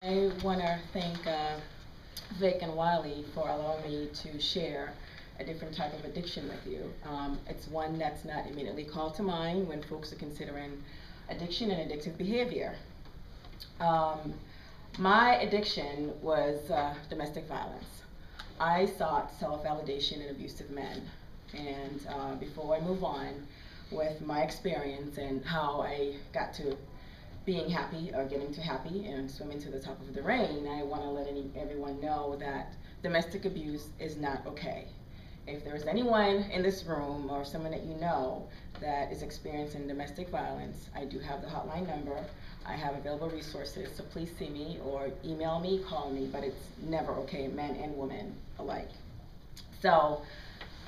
I want to thank Vic and Wiley for allowing me to share a different type of addiction with you. It's one that's not immediately called to mind when folks are considering addiction and addictive behavior. Um, my addiction was domestic violence. I sought self-validation in abusive men. And before I move on with my experience and how I got to being happy or getting to happy and swimming to the top of the rain, I want to let everyone know that domestic abuse is not okay. If there's anyone in this room or someone that you know that is experiencing domestic violence, I do have the hotline number. I have available resources, so please see me or email me, call me, but it's never okay, men and women alike. So,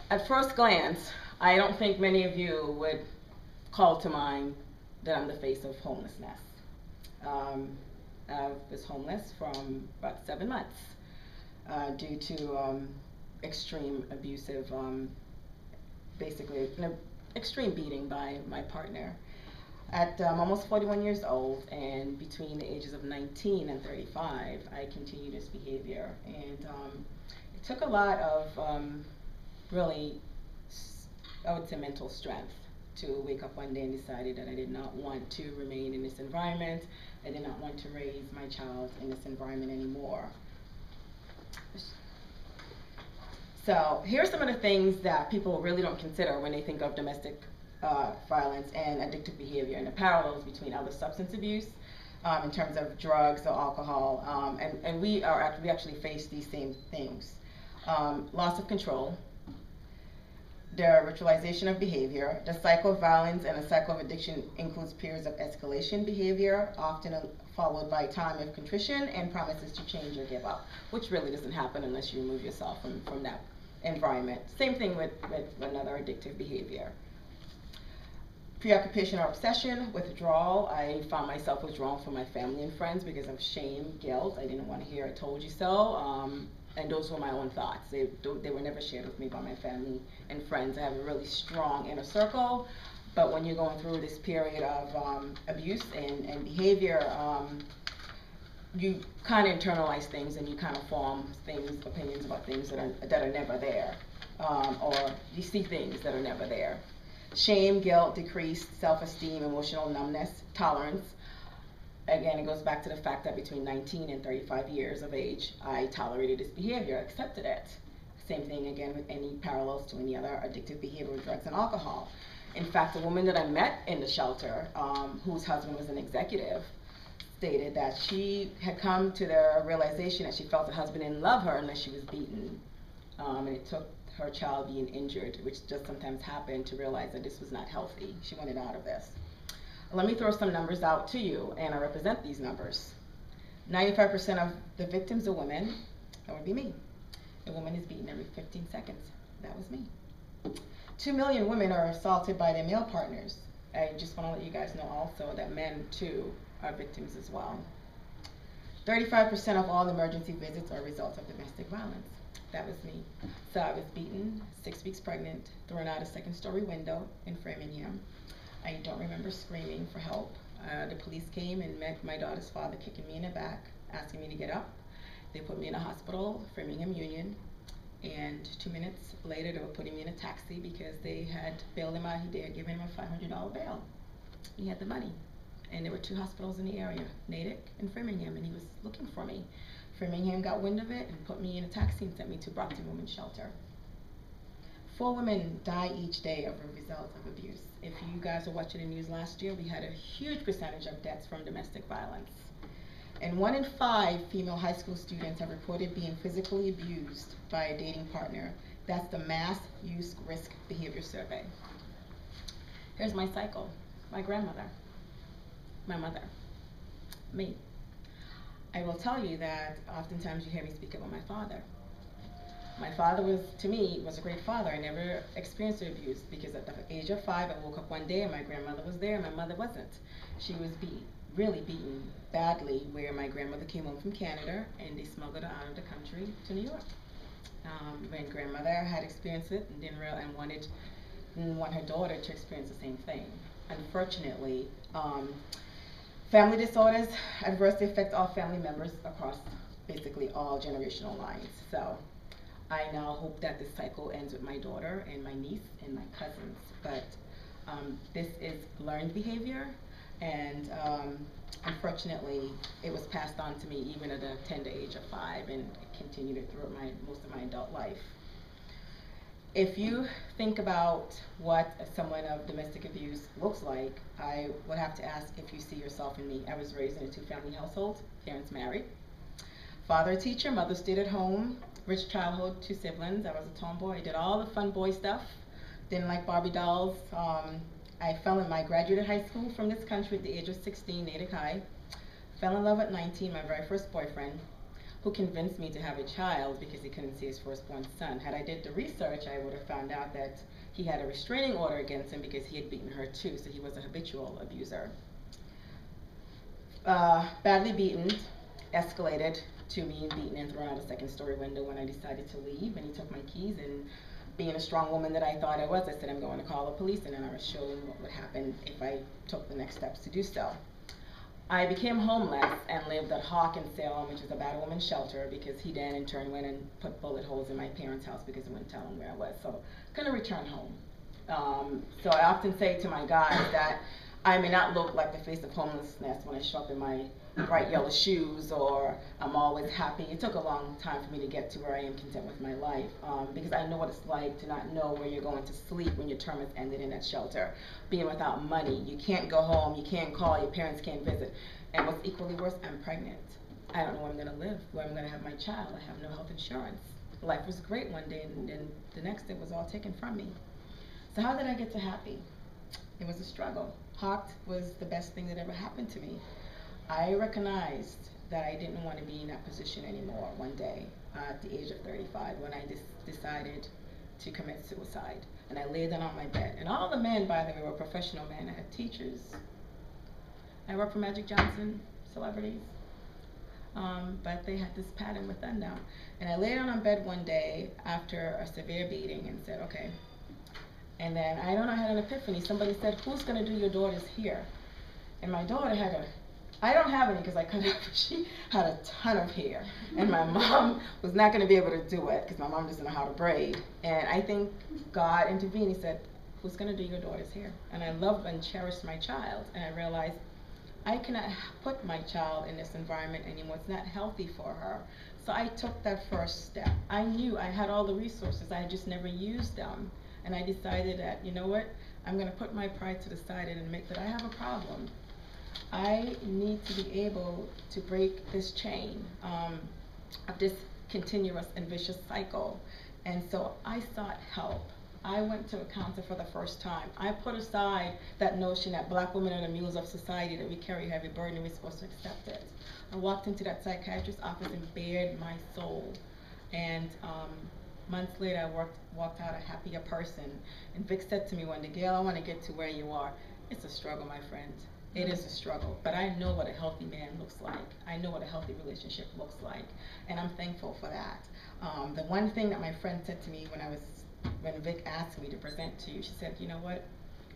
at first glance, I don't think many of you would call to mind that I'm the face of homelessness. I was homeless from about 7 months due to extreme abusive, basically an extreme beating by my partner. At almost 41 years old, and between the ages of 19 and 35, I continued this behavior. And it took a lot of really, I would say, mental strength to wake up one day and decided that I did not want to remain in this environment. I did not want to raise my child in this environment anymore. So here are some of the things that people really don't consider when they think of domestic violence and addictive behavior, and the parallels between other substance abuse in terms of drugs or alcohol, and we actually face these same things. Loss of control, the ritualization of behavior. The cycle of violence and the cycle of addiction includes periods of escalation behavior, often followed by time of contrition and promises to change or give up, which really doesn't happen unless you remove yourself from that environment. Same thing with another addictive behavior. Preoccupation or obsession, withdrawal. I found myself withdrawing from my family and friends because of shame, guilt. I didn't want to hear I told you so. And those were my own thoughts. They were never shared with me by my family and friends. I have a really strong inner circle, but when you're going through this period of abuse and behavior, you kind of internalize things and you kind of form opinions about things that are never there, or you see things that are never there. Shame, guilt, decreased self-esteem, emotional numbness, tolerance. Again, it goes back to the fact that between 19 and 35 years of age, I tolerated this behavior, accepted it. Same thing again with any parallels to any other addictive behavior with drugs and alcohol. In fact, a woman that I met in the shelter, whose husband was an executive, stated that she had come to the realization that she felt her husband didn't love her unless she was beaten. And it took her child being injured, which just sometimes happened, to realize that this was not healthy. She wanted out of this. Let me throw some numbers out to you, and I represent these numbers. 95% of the victims are women. That would be me. A woman is beaten every 15 seconds. That was me. 2 million women are assaulted by their male partners. I just want to let you guys know also that men, too, are victims as well. 35% of all emergency visits are a result of domestic violence. That was me. So I was beaten, 6 weeks pregnant, thrown out a second-story window in Framingham. I don't remember screaming for help. The police came and met my daughter's father kicking me in the back, asking me to get up. They put me in a hospital, Framingham Union, and 2 minutes later they were putting me in a taxi because they had bailed him out. They had given him a $500 bail. He had the money. And there were 2 hospitals in the area, Natick and Framingham, and he was looking for me. Framingham got wind of it and put me in a taxi and sent me to Brockton Women's Shelter. 4 women die each day as a result of abuse. If you guys were watching the news last year, we had a huge percentage of deaths from domestic violence. And 1 in 5 female high school students have reported being physically abused by a dating partner. That's the Mass Youth Risk Behavior Survey. Here's my cycle. My grandmother, my mother, me. I will tell you that oftentimes you hear me speak about my father. My father was, to me, was a great father. I never experienced abuse because at the age of 5, I woke up one day and my grandmother was there and my mother wasn't. She was really beaten badly, where my grandmother came home from Canada and they smuggled her out of the country to New York. My grandmother had experienced it and didn't want her daughter to experience the same thing. Unfortunately, Family disorders adversely affect all family members across basically all generational lines. So I now hope that this cycle ends with my daughter and my niece and my cousins. But this is learned behavior, and unfortunately, it was passed on to me even at the tender age of 5, and continued it throughout most of my adult life. If you think about what someone of domestic abuse looks like, I would have to ask if you see yourself in me. I was raised in a 2-family household, parents married. Father a teacher, mother stayed at home, rich childhood, 2 siblings. I was a tomboy, I did all the fun boy stuff, didn't like Barbie dolls. I fell in my graduated high school from this country at the age of 16, Natick High. Fell in love at 19, my very first boyfriend, who convinced me to have a child because he couldn't see his firstborn son. Had I did the research, I would have found out that he had a restraining order against him because he had beaten her too, so he was a habitual abuser. Badly beaten, escalated to being beaten and thrown out a 2nd-story window when I decided to leave, and he took my keys, and being a strong woman that I thought I was, I said, I'm going to call the police, and then I was showing what would happen if I took the next steps to do so. I became homeless and lived at Hawk in Salem, which is a bad woman's shelter, because he then in turn went and put bullet holes in my parents' house because I wouldn't tell him where I was. So couldn't return home. So I often say to my guys that I may not look like the face of homelessness when I show up in my bright yellow shoes, or I'm always happy. It took a long time for me to get to where I am content with my life, because I know what it's like to not know where you're going to sleep when your term has ended in that shelter. Being without money, you can't go home, you can't call, your parents can't visit. And what's equally worse, I'm pregnant. I don't know where I'm going to live, where I'm going to have my child. I have no health insurance. Life was great one day, and then the next it was all taken from me. So how did I get to happy? It was a struggle. Hawk was the best thing that ever happened to me. I recognized that I didn't want to be in that position anymore one day at the age of 35 when I decided to commit suicide. And I lay down on my bed. And all the men, by the way, were professional men. I had teachers. I worked for Magic Johnson, celebrities. But they had this pattern within them. And I lay down on bed one day after a severe beating and said, okay. And then I don't know, I had an epiphany. Somebody said, who's going to do your daughter's hair? And my daughter had I don't have any because I cut it. She had a ton of hair, and my mom was not going to be able to do it because my mom doesn't know how to braid. And I think God intervened. He said, who's going to do your daughter's hair? And I loved and cherished my child, and I realized I cannot put my child in this environment anymore. It's not healthy for her. So I took that first step. I knew I had all the resources. I just never used them. And I decided that, you know what, I'm going to put my pride to the side and admit that I have a problem. I need to be able to break this chain of this continuous and vicious cycle. And so I sought help. I went to a counselor for the first time. I put aside that notion that black women are the mules of society, that we carry a heavy burden and we're supposed to accept it. I walked into that psychiatrist's office and bared my soul. And months later, I walked out a happier person. And Vic said to me one day, Gail, I want to get to where you are. It's a struggle, my friend. It is a struggle, but I know what a healthy man looks like. I know what a healthy relationship looks like, and I'm thankful for that. The one thing that my friend said to me when Vic asked me to present to you, she said, you know what,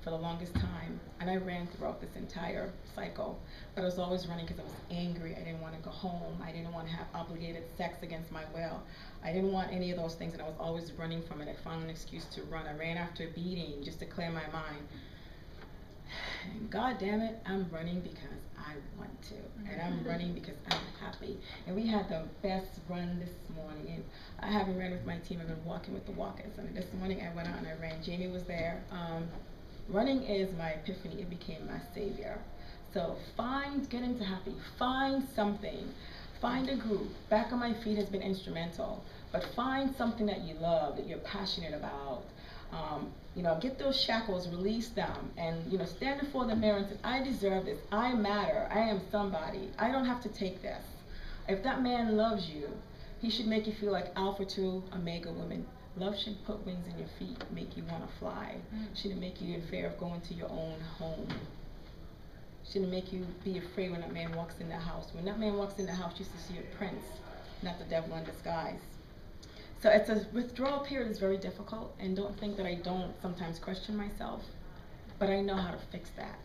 for the longest time, and I ran throughout this entire cycle, but I was always running because I was angry. I didn't want to go home. I didn't want to have obligated sex against my will. I didn't want any of those things, and I was always running from it. I found an excuse to run. I ran after a beating just to clear my mind. And God damn it, I'm running because I want to. And I'm running because I'm happy. And we had the best run this morning. And I haven't ran with my team. I've been walking with the walkers. And this morning I went out and I ran. Jamie was there. Running is my epiphany. It became my savior. So get into happy. Find something. Find a group. Back on My Feet has been instrumental. But find something that you love, that you're passionate about. Get those shackles, release them, and, stand before the mirror and say, I deserve this. I matter. I am somebody. I don't have to take this. If that man loves you, he should make you feel like Alpha to Omega women. Love should put wings in your feet, make you want to fly. Shouldn't make you in fear of going to your own home. Shouldn't make you be afraid when that man walks in the house. When that man walks in the house, you should see a prince, not the devil in disguise. So it's a withdrawal period is very difficult, and don't think that I don't sometimes question myself, but I know how to fix that.